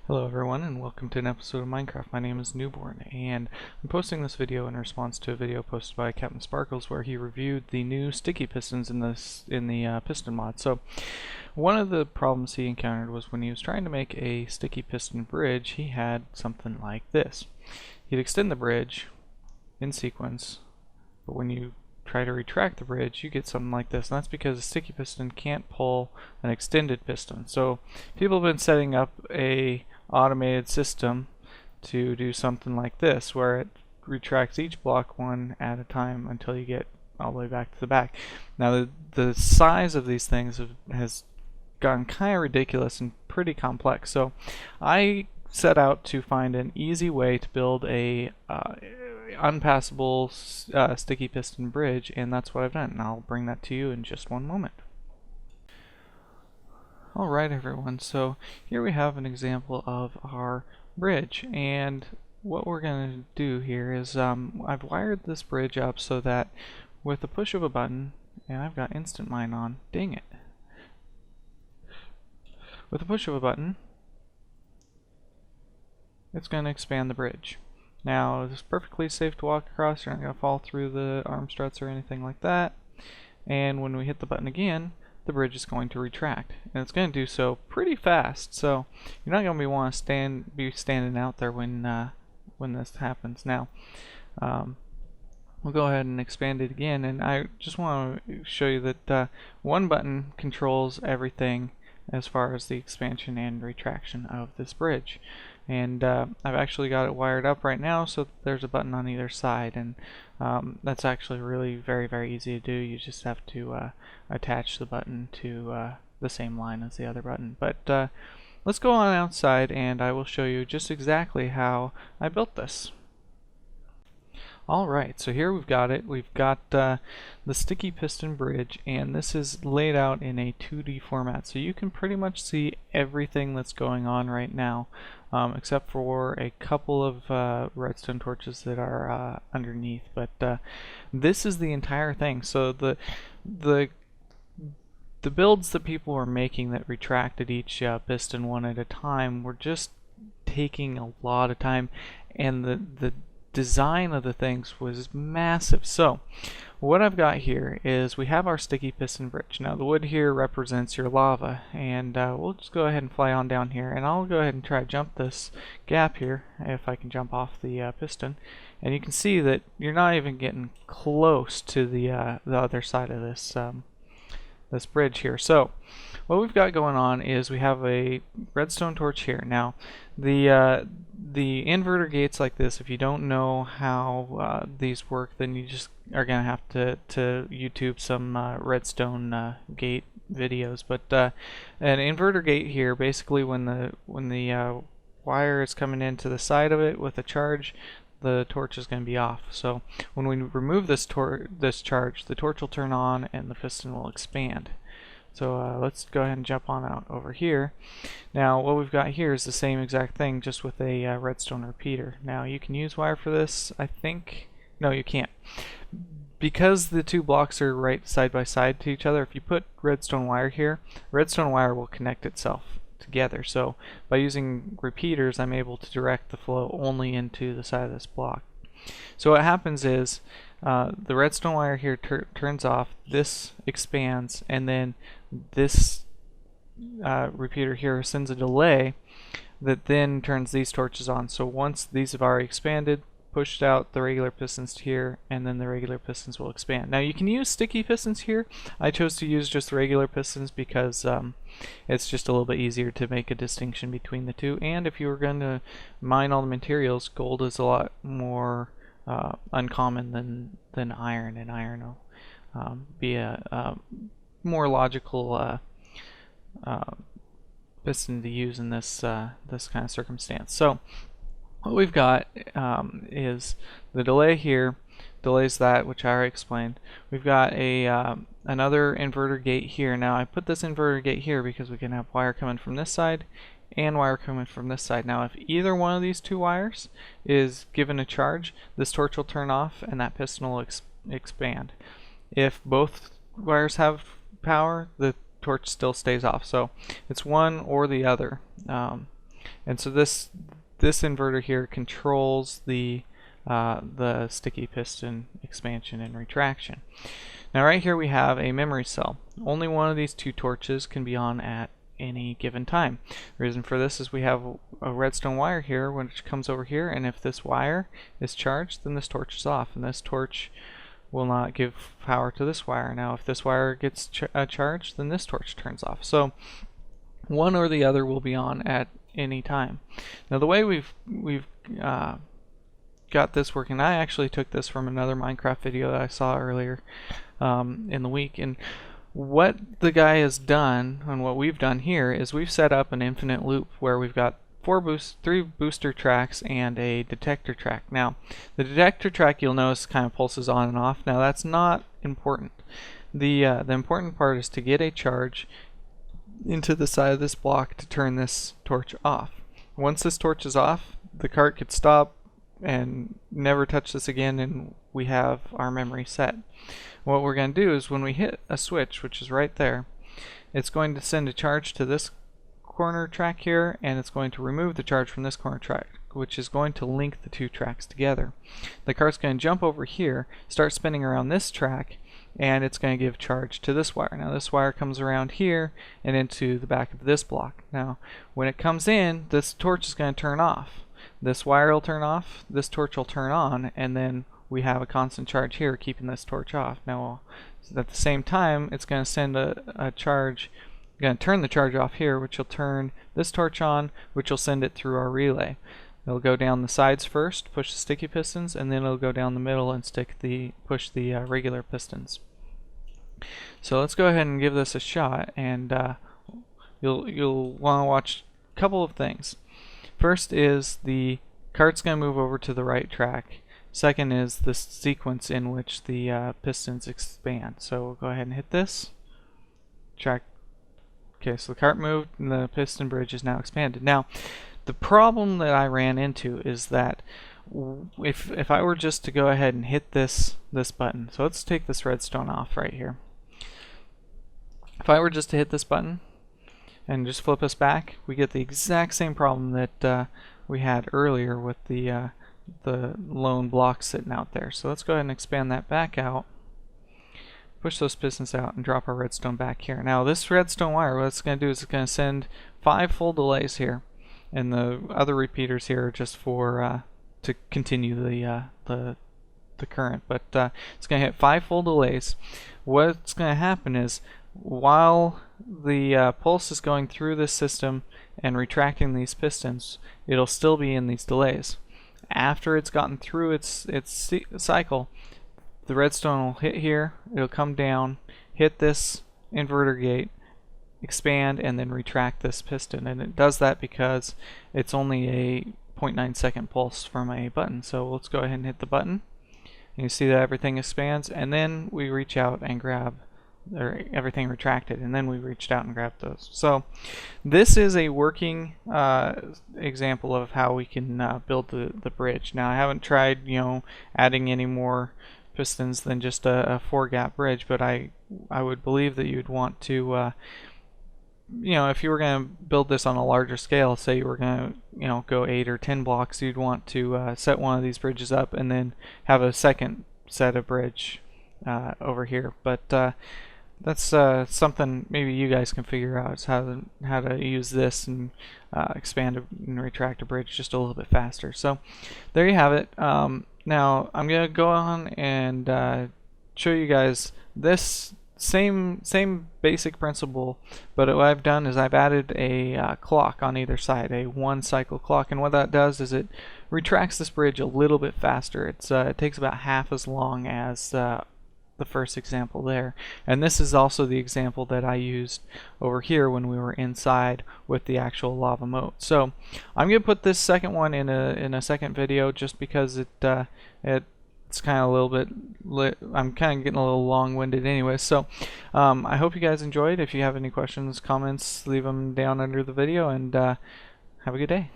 Hello everyone and welcome to an episode of Minecraft. My name is Newborn and I'm posting this video in response to a video posted by CaptinSparkelz where he reviewed the new sticky pistons in the piston mod. So one of the problems he encountered was when he was trying to make a sticky piston bridge, he had something like this. He'd extend the bridge in sequence, but when you try to retract the bridge, you get something like this, and that's because a sticky piston can't pull an extended piston. So people have been setting up a automated system to do something like this, where it retracts each block one at a time until you get all the way back to the back. Now the size of these things has gotten kind of ridiculous and pretty complex, so I set out to find an easy way to build a unpassable sticky piston bridge, and that's what I've done, and I'll bring that to you in just one moment. Alright everyone, so here we have an example of our bridge, and what we're going to do here is I've wired this bridge up so that with the push of a button, and I've got instant mine on, dang it. With the push of a button, it's going to expand the bridge. Now, it's perfectly safe to walk across, you're not going to fall through the arm struts or anything like that, and when we hit the button again, the bridge is going to retract, and it's going to do so pretty fast. So you're not going to be standing out there when this happens. Now we'll go ahead and expand it again, and I just want to show you that one button controls everything as far as the expansion and retraction of this bridge. And I've actually got it wired up right now so that there's a button on either side, and that's actually really very easy to do. You just have to attach the button to the same line as the other button. But let's go on outside and I will show you just exactly how I built this. Alright, so here we've got it. We've got the sticky piston bridge, and this is laid out in a 2D format, so you can pretty much see everything that's going on right now, except for a couple of redstone torches that are underneath. But this is the entire thing. So the builds that people were making that retracted each piston one at a time were just taking a lot of time, and the design of the things was massive. So what I've got here is we have our sticky piston bridge. Now the wood here represents your lava, and we'll just go ahead and fly on down here, and I'll go ahead and try to jump this gap here if I can jump off the piston, and you can see that you're not even getting close to the other side of this bridge here. So what we've got going on is we have a redstone torch here. Now the inverter gates like this, if you don't know how these work, then you just are gonna have to YouTube some redstone gate videos. But an inverter gate here, basically when the wire is coming into the side of it with a charge, the torch is going to be off. So when we remove this charge, the torch will turn on and the piston will expand. So let's go ahead and jump on out over here. Now what we've got here is the same exact thing, just with a redstone repeater. Now you can use wire for this, I think. No, you can't. Because the two blocks are right side by side to each other, if you put redstone wire here, redstone wire will connect itself together. So by using repeaters, I'm able to direct the flow only into the side of this block. So what happens is the redstone wire here turns off, this expands, and then this repeater here sends a delay that then turns these torches on. So once these have already expanded, pushed out the regular pistons to here, and then the regular pistons will expand. Now you can use sticky pistons here. I chose to use just regular pistons because it's just a little bit easier to make a distinction between the two, and if you were going to mine all the materials, gold is a lot more uncommon than iron, and iron will be a more logical piston to use in this this kind of circumstance. So what we've got is the delay here delays that, which I already explained. We've got a another inverter gate here. Now I put this inverter gate here because we can have wire coming from this side and wire coming from this side. Now if either one of these two wires is given a charge, this torch will turn off and that piston will expand. If both wires have power, the torch still stays off. So it's one or the other. And so this inverter here controls the sticky piston expansion and retraction. Now right here we have a memory cell. Only one of these two torches can be on at any given time. The reason for this is we have a redstone wire here which comes over here, and if this wire is charged, then this torch is off, and this torch will not give power to this wire. Now if this wire gets charged, then this torch turns off. So one or the other will be on at any time. Now the way we've got this working, I actually took this from another Minecraft video that I saw earlier in the week, and what the guy has done and what we've done here is we've set up an infinite loop where we've got three booster tracks and a detector track. Now the detector track, you'll notice, kind of pulses on and off. Now that's not important. The important part is to get a charge into the side of this block to turn this torch off. Once this torch is off, the cart could stop and never touch this again, and we have our memory set. What we're going to do is when we hit a switch, which is right there, it's going to send a charge to this corner track here, and it's going to remove the charge from this corner track, which is going to link the two tracks together. The cart's going to jump over here, start spinning around this track, and it's going to give charge to this wire. Now this wire comes around here and into the back of this block. Now when it comes in, this torch is going to turn off. This wire will turn off, this torch will turn on, and then we have a constant charge here keeping this torch off. Now at the same time, it's going to send a charge, going to turn the charge off here, which will turn this torch on, which will send it through our relay. It'll go down the sides first, push the sticky pistons, and then it'll go down the middle and push the regular pistons. So let's go ahead and give this a shot, and you'll want to watch a couple of things. First is the cart's going to move over to the right track. Second is the sequence in which the pistons expand. So we'll go ahead and hit this track. Okay, so the cart moved and the piston bridge is now expanded. Now the problem that I ran into is that if I were just to go ahead and hit this button, so let's take this redstone off right here. If I were just to hit this button and just flip us back, we get the exact same problem that we had earlier with the lone block sitting out there. So let's go ahead and expand that back out, push those pistons out, and drop our redstone back here. Now this redstone wire, what it's going to do is it's going to send 5 full delays here, and the other repeaters here are just for to continue the current. But it's going to hit 5 full delays. What's going to happen is while the pulse is going through this system and retracting these pistons, it'll still be in these delays. After it's gotten through its cycle, the redstone will hit here, it'll come down, hit this inverter gate, expand, and then retract this piston. And it does that because it's only a 0.9 second pulse from a button. So let's go ahead and hit the button. And you see that everything expands, and then we reach out and grab, or everything retracted, and then we reached out and grabbed those. So this is a working example of how we can build the bridge. Now I haven't tried, adding any more pistons than just a 4-gap bridge, but I would believe that you'd want to if you were going to build this on a larger scale, say you were going to go 8 or 10 blocks, you'd want to set one of these bridges up and then have a second set of bridge over here. But that's something maybe you guys can figure out, is how to use this and expand and retract a bridge just a little bit faster. So there you have it. Now I'm going to go on and show you guys this same basic principle, but what I've done is I've added a clock on either side, a 1-cycle clock, and what that does is it retracts this bridge a little bit faster. It takes about half as long as the first example there, and this is also the example that I used over here when we were inside with the actual lava moat. So I'm gonna put this second one in a second video, just because it's kind of a little bit I'm kind of getting a little long-winded anyway. So I hope you guys enjoyed. If you have any questions, comments, leave them down under the video, and have a good day.